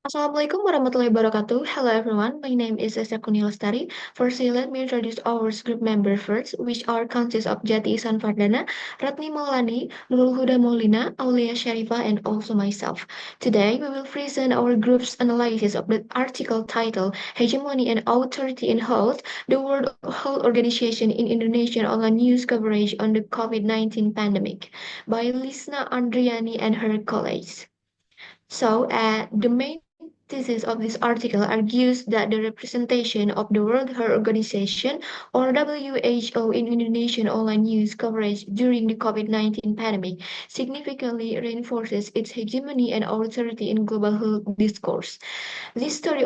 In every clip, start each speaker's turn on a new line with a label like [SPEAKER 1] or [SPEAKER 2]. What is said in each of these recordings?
[SPEAKER 1] Assalamualaikum warahmatullahi wabarakatuh. Hello everyone, my name is Kurnia Lestari. Firstly, let me introduce our group member first, which are consists of Djati, Ihsan, Fardhana, Ratni Maolani, Nurul, Huda, Maulina, Aulia Syarifah, and also myself. Today, we will present our group's analysis of the article titled Hegemony and Authority in Health, the World Health Organization in Indonesian online news coverage on the COVID-19 pandemic by Lisna Andriani and her colleagues. The main thesis of this article argues that the representation of the World Health Organization or WHO in Indonesian online news coverage during the COVID-19 pandemic significantly reinforces its hegemony and authority in global health discourse. This study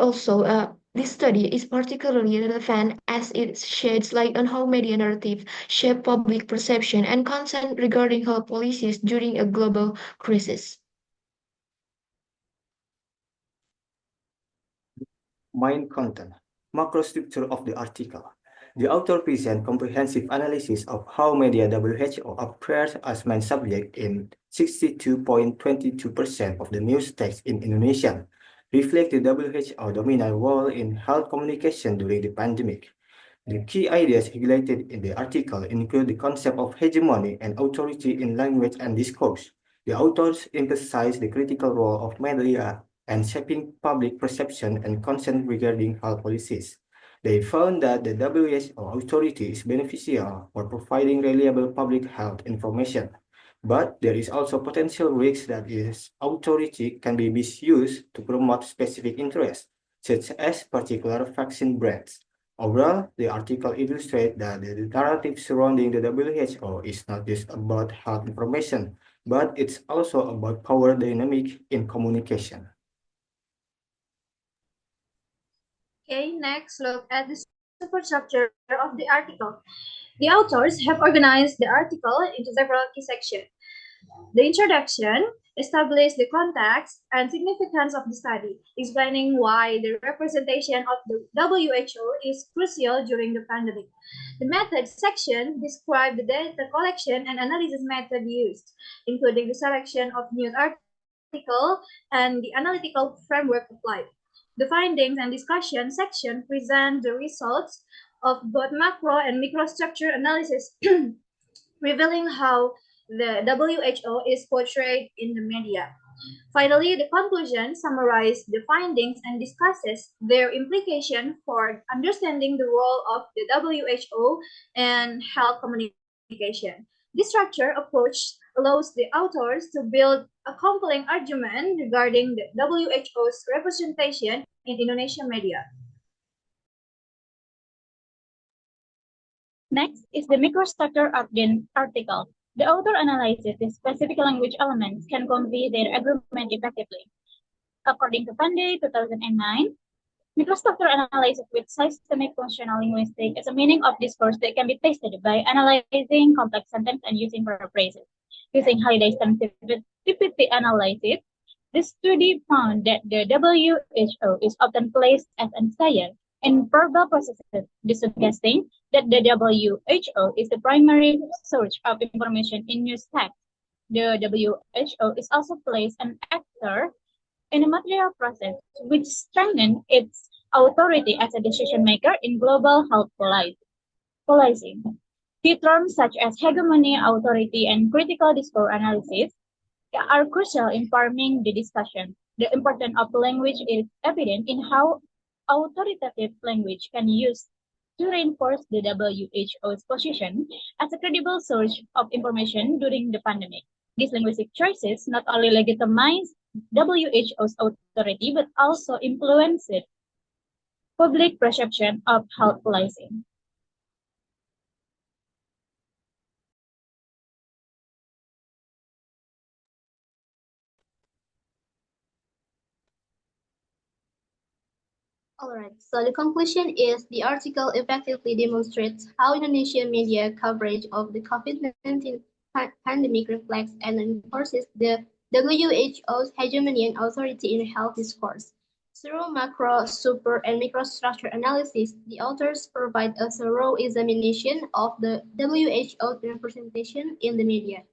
[SPEAKER 1] is particularly relevant as it sheds light on how media narrative shape public perception and consent regarding health policies during a global crisis.
[SPEAKER 2] Main content, macrostructure of the article. The author presents comprehensive analysis of how media WHO appears as main subject in 62.22% of the news text in Indonesia, reflect the WHO dominant role in health communication during the pandemic. The key ideas highlighted in the article include the concept of hegemony and authority in language and discourse. The authors emphasize the critical role of media and shaping public perception and consent regarding health policies. They found that the WHO authority is beneficial for providing reliable public health information, but there is also potential risk that this authority can be misused to promote specific interests, such as particular vaccine brands. Overall, the article illustrates that the narrative surrounding the WHO is not just about health information, but it's also about power dynamic in communication.
[SPEAKER 3] Okay, next look at the superstructure of the article. The authors have organized the article into several key sections. The introduction established the context and significance of the study, explaining why the representation of the WHO is crucial during the pandemic. The methods section described the data collection and analysis method used, including the selection of news article and the analytical framework applied. The findings and discussion section present the results of both macro and microstructure analysis, revealing how the WHO is portrayed in the media. Finally, the conclusion summarizes the findings and discusses their implication for understanding the role of the WHO and health communication. This structured approach allows the authors to build a compelling argument regarding the WHO's representation in Indonesian media.
[SPEAKER 4] Next is the microstructure of the article. The author analyzes the specific language elements can convey their agreement effectively. According to Pandey, 2009, microstructure analysis with systemic functional linguistics is a meaning of discourse that can be tested by analyzing complex sentences and using verb phrases. Using high sensitivity analysis, the study found that the WHO is often placed as an sire in verbal processes, suggesting that the WHO is the primary source of information in news text. The WHO is also placed an actor in a material process, which strengthens its authority as a decision maker in global health policy. Key terms such as hegemony, authority, and critical discourse analysis are crucial in forming the discussion. The importance of language is evident in how authoritative language can use to reinforce the WHO's position as a credible source of information during the pandemic. These linguistic choices not only legitimize WHO's authority but also influence public perception of health policy.
[SPEAKER 5] Alright, so the conclusion is the article effectively demonstrates how Indonesian media coverage of the COVID-19 pandemic reflects and enforces the WHO's hegemony and authority in health discourse. Through macro, super, and microstructure analysis, the authors provide a thorough examination of the WHO's representation in the media.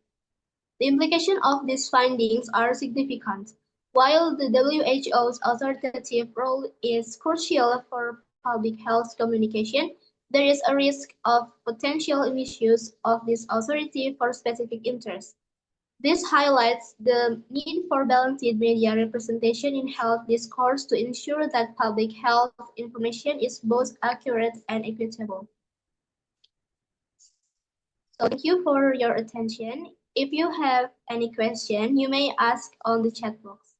[SPEAKER 5] The implications of these findings are significant. While the WHO's authoritative role is crucial for public health communication, there is a risk of potential misuse of this authority for specific interests. This highlights the need for balanced media representation in health discourse to ensure that public health information is both accurate and equitable. So thank you for your attention. If you have any question, you may ask on the chat box.